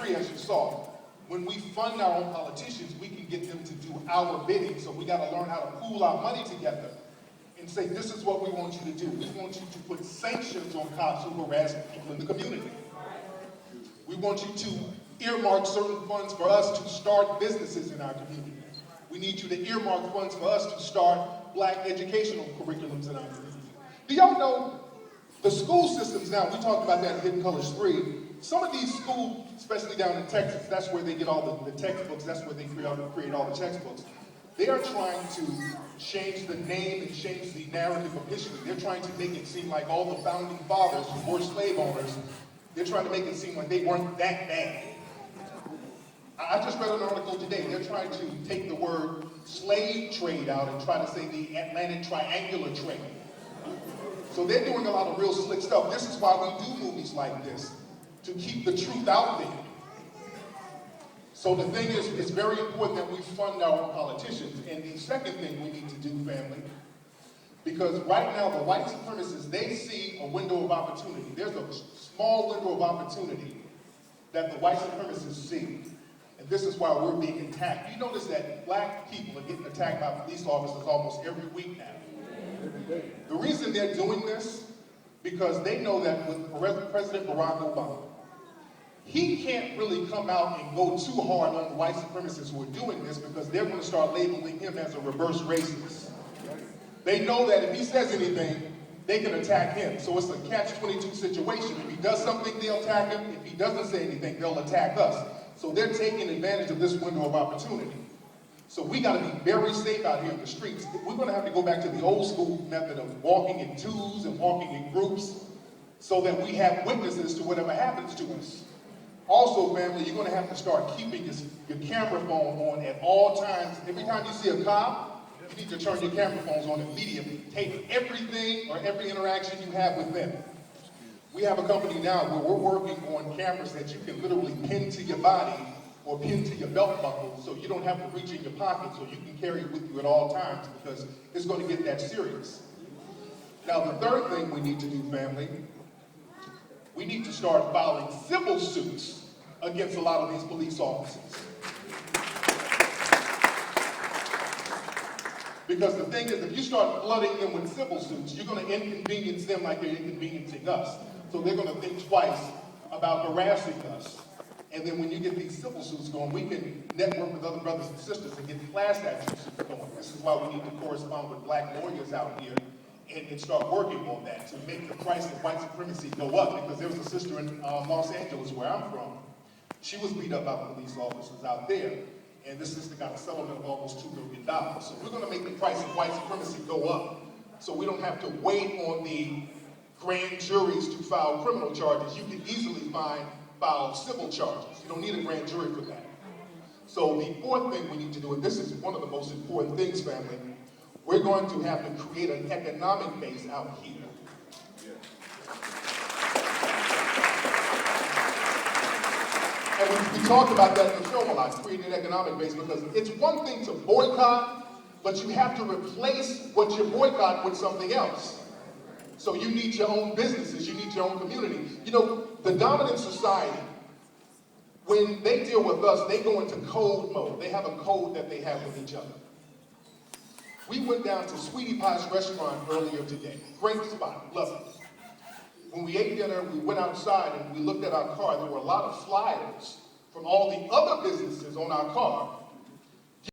country, as you saw, when we fund our own politicians, we can get them to do our bidding. So we got to learn how to pool our money together and say, this is what we want you to do. We want you to put sanctions on cops who harass people in the community. We want you to earmark certain funds for us to start businesses in our community. We need you to earmark funds for us to start black educational curriculums in our community. Do y'all know the school systems now, we talked about that in Hidden Colors 3, some of these schools, especially down in Texas, that's where they get all the textbooks, that's where they create all the textbooks. They are trying to change the name and change the narrative of history. They're trying to make it seem like all the founding fathers who were slave owners, they're trying to make it seem like they weren't that bad. I just read an article today. They're trying to take the word slave trade out and try to say the Atlantic Triangular Trade. So they're doing a lot of real slick stuff. This is why we do movies like this, to keep the truth out there. So the thing is, it's very important that we fund our own politicians. And the second thing we need to do, family, because right now the white supremacists, they see a window of opportunity. There's a small window of opportunity that the white supremacists see. And this is why we're being attacked. You notice that black people are getting attacked by police officers almost every week now. The reason they're doing this, because they know that with President Barack Obama, he can't really come out and go too hard on the white supremacists who are doing this, because they're going to start labeling him as a reverse racist. They know that if he says anything, they can attack him. So it's a catch-22 situation. If he does something, they'll attack him. If he doesn't say anything, they'll attack us. So they're taking advantage of this window of opportunity. So we got to be very safe out here in the streets. We're going to have to go back to the old school method of walking in twos and walking in groups so that we have witnesses to whatever happens to us. Also, family, you're going to have to start keeping your camera phone on at all times. Every time you see a cop, you need to turn your camera phones on immediately. Take everything or every interaction you have with them. We have a company now where we're working on cameras that you can literally pin to your body or pin to your belt buckle, so you don't have to reach in your pocket, so you can carry it with you at all times, because it's going to get that serious. Now, the third thing we need to do, family, we need to start filing civil suits against a lot of these police officers. Because the thing is, if you start flooding them with civil suits, you're going to inconvenience them like they're inconveniencing us. So they're going to think twice about harassing us. And then when you get these civil suits going, we can network with other brothers and sisters and get class action suits going. This is why we need to correspond with black lawyers out here and start working on that to make the price of white supremacy go up. Because there was a sister in Los Angeles, where I'm from. She was beat up by police officers out there. And this sister got a settlement of almost $2 million. So we're going to make the price of white supremacy go up, so we don't have to wait on the grand juries to file criminal charges. You can easily file civil charges. You don't need a grand jury for that. So the fourth thing we need to do, and this is one of the most important things, family, we're going to have to create an economic base out here. And we talked about that in the film a lot, creating an economic base, because it's one thing to boycott, but you have to replace what you boycott with something else. So you need your own businesses, you need your own community. You know, the dominant society, when they deal with us, they go into code mode. They have a code that they have with each other. We went down to Sweetie Pie's restaurant earlier today. Great spot, love it. When we ate dinner, we went outside and we looked at our car. There were a lot of flyers from all the other businesses on our car